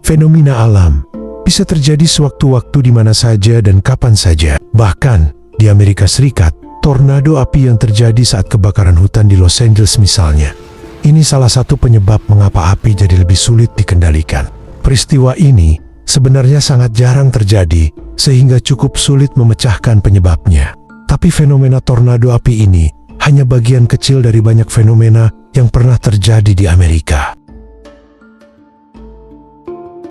Fenomena alam bisa terjadi sewaktu-waktu di mana saja dan kapan saja. Bahkan di Amerika Serikat, tornado api yang terjadi saat kebakaran hutan di Los Angeles misalnya. Ini salah satu penyebab mengapa api jadi lebih sulit dikendalikan. Peristiwa ini sebenarnya sangat jarang terjadi sehingga cukup sulit memecahkan penyebabnya. Tapi fenomena tornado api ini hanya bagian kecil dari banyak fenomena yang pernah terjadi di Amerika.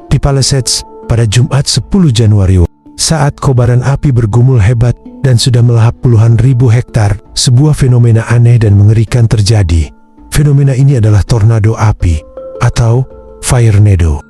Di Palisades, pada Jumat 10 Januari, saat kobaran api bergumul hebat dan sudah melahap puluhan ribu hektar, sebuah fenomena aneh dan mengerikan terjadi. Fenomena ini adalah tornado api atau firenado.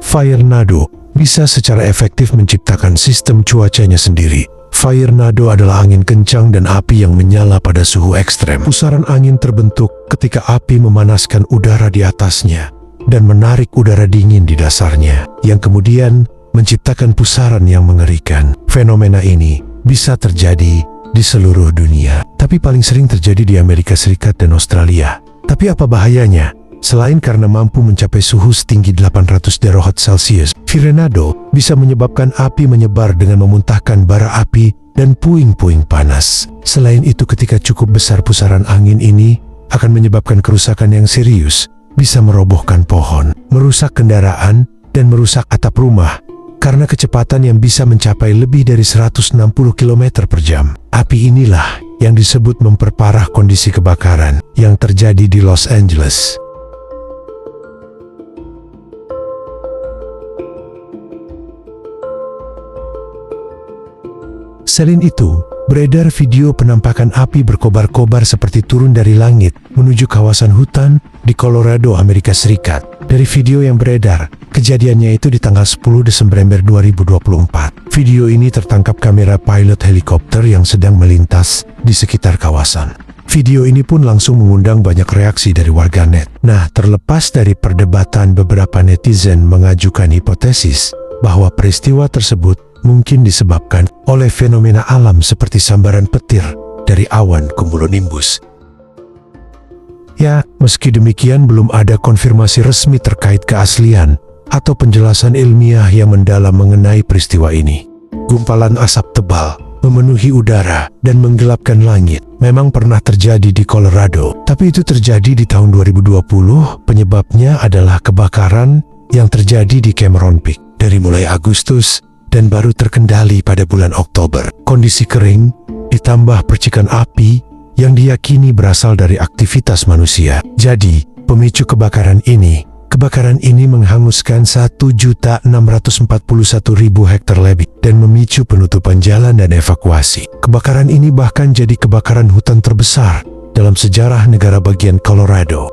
Firenado bisa secara efektif menciptakan sistem cuacanya sendiri. Firenado adalah angin kencang dan api yang menyala pada suhu ekstrem. Pusaran angin terbentuk ketika api memanaskan udara di atasnya dan menarik udara dingin di dasarnya, yang kemudian menciptakan pusaran yang mengerikan. Fenomena ini bisa terjadi di seluruh dunia, tapi paling sering terjadi di Amerika Serikat dan Australia. Tapi apa bahayanya? Selain karena mampu mencapai suhu setinggi 800 derajat Celcius, firenado bisa menyebabkan api menyebar dengan memuntahkan bara api dan puing-puing panas. Selain itu, ketika cukup besar pusaran angin ini akan menyebabkan kerusakan yang serius, bisa merobohkan pohon, merusak kendaraan, dan merusak atap rumah karena kecepatan yang bisa mencapai lebih dari 160 km per jam. Api inilah yang disebut memperparah kondisi kebakaran yang terjadi di Los Angeles. Selain itu, beredar video penampakan api berkobar-kobar seperti turun dari langit menuju kawasan hutan di Colorado, Amerika Serikat. Dari video yang beredar, kejadiannya itu di tanggal 10 Desember 2024. Video ini tertangkap kamera pilot helikopter yang sedang melintas di sekitar kawasan. Video ini pun langsung mengundang banyak reaksi dari warganet. Nah, terlepas dari perdebatan, beberapa netizen mengajukan hipotesis bahwa peristiwa tersebut mungkin disebabkan oleh fenomena alam seperti sambaran petir dari awan cumulonimbus. Ya, meski demikian belum ada konfirmasi resmi terkait keaslian atau penjelasan ilmiah yang mendalam mengenai peristiwa ini. Gumpalan asap tebal memenuhi udara dan menggelapkan langit memang pernah terjadi di Colorado, tapi itu terjadi di tahun 2020. Penyebabnya adalah kebakaran yang terjadi di Cameron Peak dari mulai Agustus dan baru terkendali pada bulan Oktober. Kondisi kering ditambah percikan api yang diyakini berasal dari aktivitas manusia. Jadi, pemicu kebakaran ini menghanguskan 1.641.000 hektar lebih dan memicu penutupan jalan dan evakuasi. Kebakaran ini bahkan jadi kebakaran hutan terbesar dalam sejarah negara bagian Colorado.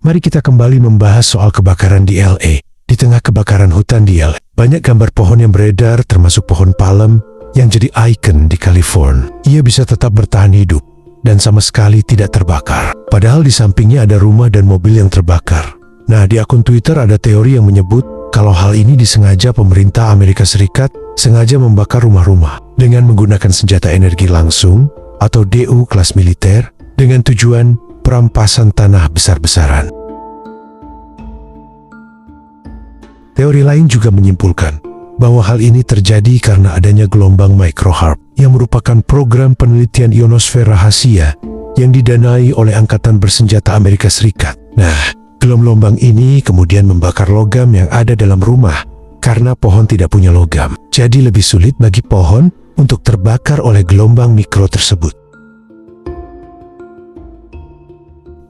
Mari kita kembali membahas soal kebakaran di LA. Di tengah kebakaran hutan di LA, banyak gambar pohon yang beredar, termasuk pohon palem yang jadi ikon di California. Ia bisa tetap bertahan hidup dan sama sekali tidak terbakar. Padahal di sampingnya ada rumah dan mobil yang terbakar. Nah, di akun Twitter ada teori yang menyebut kalau hal ini disengaja. Pemerintah Amerika Serikat sengaja membakar rumah-rumah dengan menggunakan senjata energi langsung atau DU kelas militer dengan tujuan perampasan tanah besar-besaran. Teori lain juga menyimpulkan bahwa hal ini terjadi karena adanya gelombang microharp yang merupakan program penelitian ionosfer rahasia yang didanai oleh Angkatan Bersenjata Amerika Serikat. Nah, gelombang ini kemudian membakar logam yang ada dalam rumah karena pohon tidak punya logam. Jadi lebih sulit bagi pohon untuk terbakar oleh gelombang mikro tersebut.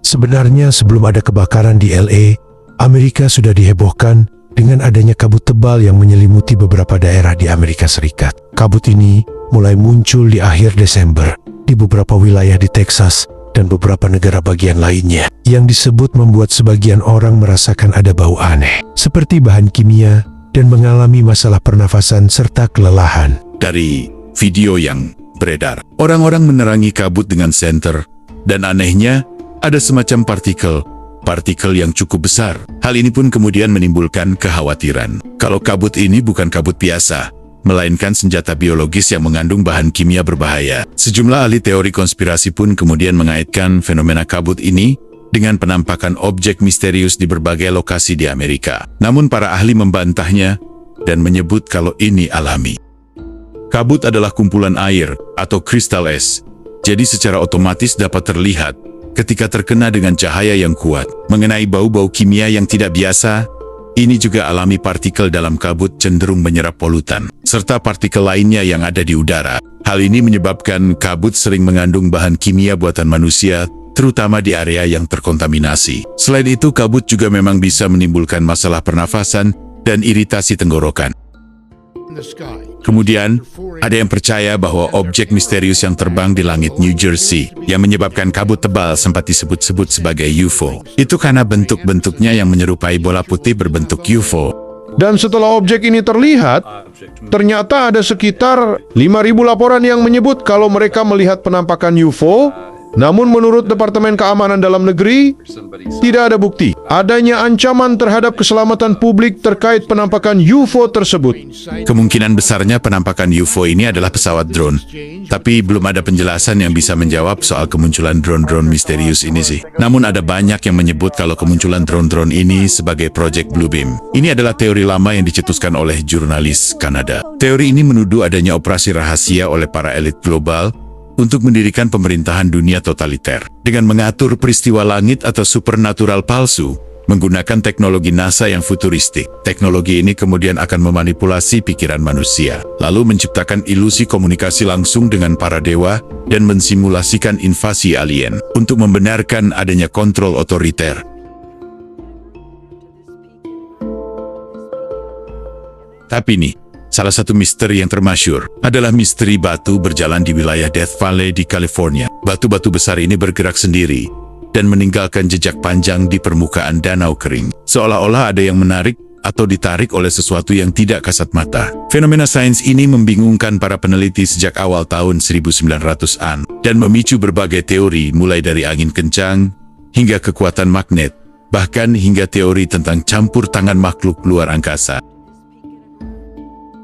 Sebenarnya sebelum ada kebakaran di LA, Amerika sudah dihebohkan dengan adanya kabut tebal yang menyelimuti beberapa daerah di Amerika Serikat. Kabut ini mulai muncul di akhir Desember di beberapa wilayah di Texas dan beberapa negara bagian lainnya, yang disebut membuat sebagian orang merasakan ada bau aneh, seperti bahan kimia, dan mengalami masalah pernafasan serta kelelahan. Dari video yang beredar, orang-orang menerangi kabut dengan senter, dan anehnya, ada semacam partikel yang cukup besar. Hal ini pun kemudian menimbulkan kekhawatiran. Kalau kabut ini bukan kabut biasa, melainkan senjata biologis yang mengandung bahan kimia berbahaya. Sejumlah ahli teori konspirasi pun kemudian mengaitkan fenomena kabut ini dengan penampakan objek misterius di berbagai lokasi di Amerika. Namun para ahli membantahnya dan menyebut kalau ini alami. Kabut adalah kumpulan air atau kristal es, jadi secara otomatis dapat terlihat ketika terkena dengan cahaya yang kuat. Mengenai bau-bau kimia yang tidak biasa, ini juga alami. Partikel dalam kabut cenderung menyerap polutan, serta partikel lainnya yang ada di udara. Hal ini menyebabkan kabut sering mengandung bahan kimia buatan manusia, terutama di area yang terkontaminasi. Selain itu, kabut juga memang bisa menimbulkan masalah pernafasan dan iritasi tenggorokan. Kemudian, ada yang percaya bahwa objek misterius yang terbang di langit New Jersey yang menyebabkan kabut tebal sempat disebut-sebut sebagai UFO. Itu karena bentuk-bentuknya yang menyerupai bola putih berbentuk UFO. Dan setelah objek ini terlihat, ternyata ada sekitar 5.000 laporan yang menyebut kalau mereka melihat penampakan UFO. Namun menurut Departemen Keamanan Dalam Negeri, tidak ada bukti adanya ancaman terhadap keselamatan publik terkait penampakan UFO tersebut. Kemungkinan besarnya penampakan UFO ini adalah pesawat drone, tapi belum ada penjelasan yang bisa menjawab soal kemunculan drone-drone misterius ini sih. Namun ada banyak yang menyebut kalau kemunculan drone-drone ini sebagai Project Bluebeam. Ini adalah teori lama yang dicetuskan oleh jurnalis Kanada. Teori ini menuduh adanya operasi rahasia oleh para elit global untuk mendirikan pemerintahan dunia totaliter dengan mengatur peristiwa langit atau supernatural palsu menggunakan teknologi NASA yang futuristik. Teknologi ini kemudian akan memanipulasi pikiran manusia, lalu menciptakan ilusi komunikasi langsung dengan para dewa dan mensimulasikan invasi alien untuk membenarkan adanya kontrol otoriter. Tapi nih, salah satu misteri yang termasyhur adalah misteri batu berjalan di wilayah Death Valley di California. Batu-batu besar ini bergerak sendiri dan meninggalkan jejak panjang di permukaan danau kering. Seolah-olah ada yang menarik atau ditarik oleh sesuatu yang tidak kasat mata. Fenomena sains ini membingungkan para peneliti sejak awal tahun 1900-an dan memicu berbagai teori mulai dari angin kencang hingga kekuatan magnet, bahkan hingga teori tentang campur tangan makhluk luar angkasa.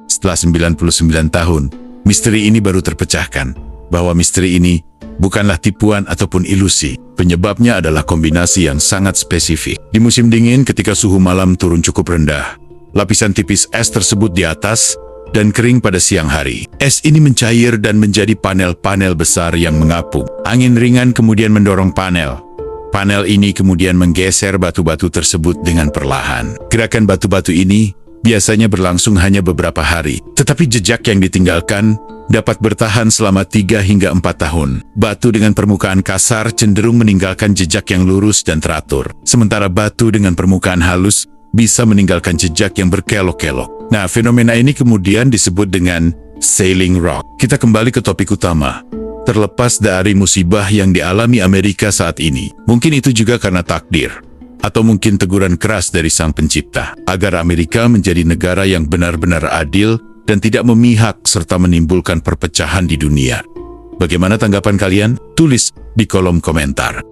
Setelah 99 tahun, misteri ini baru terpecahkan, bahwa misteri ini bukanlah tipuan ataupun ilusi. Penyebabnya adalah kombinasi yang sangat spesifik. Di musim dingin ketika suhu malam turun cukup rendah, lapisan tipis es tersebut di atas dan kering pada siang hari. Es ini mencair dan menjadi panel-panel besar yang mengapung. Angin ringan kemudian mendorong panel. Panel ini kemudian menggeser batu-batu tersebut dengan perlahan. Gerakan batu-batu ini biasanya berlangsung hanya beberapa hari, tetapi jejak yang ditinggalkan dapat bertahan selama 3 hingga 4 tahun. Batu dengan permukaan kasar cenderung meninggalkan jejak yang lurus dan teratur, sementara batu dengan permukaan halus bisa meninggalkan jejak yang berkelok-kelok. Nah, fenomena ini kemudian disebut dengan sailing rock. Kita kembali ke topik utama. Terlepas dari musibah yang dialami Amerika saat ini, mungkin itu juga karena takdir, atau mungkin teguran keras dari Sang Pencipta, agar Amerika menjadi negara yang benar-benar adil dan tidak memihak serta menimbulkan perpecahan di dunia. Bagaimana tanggapan kalian? Tulis di kolom komentar.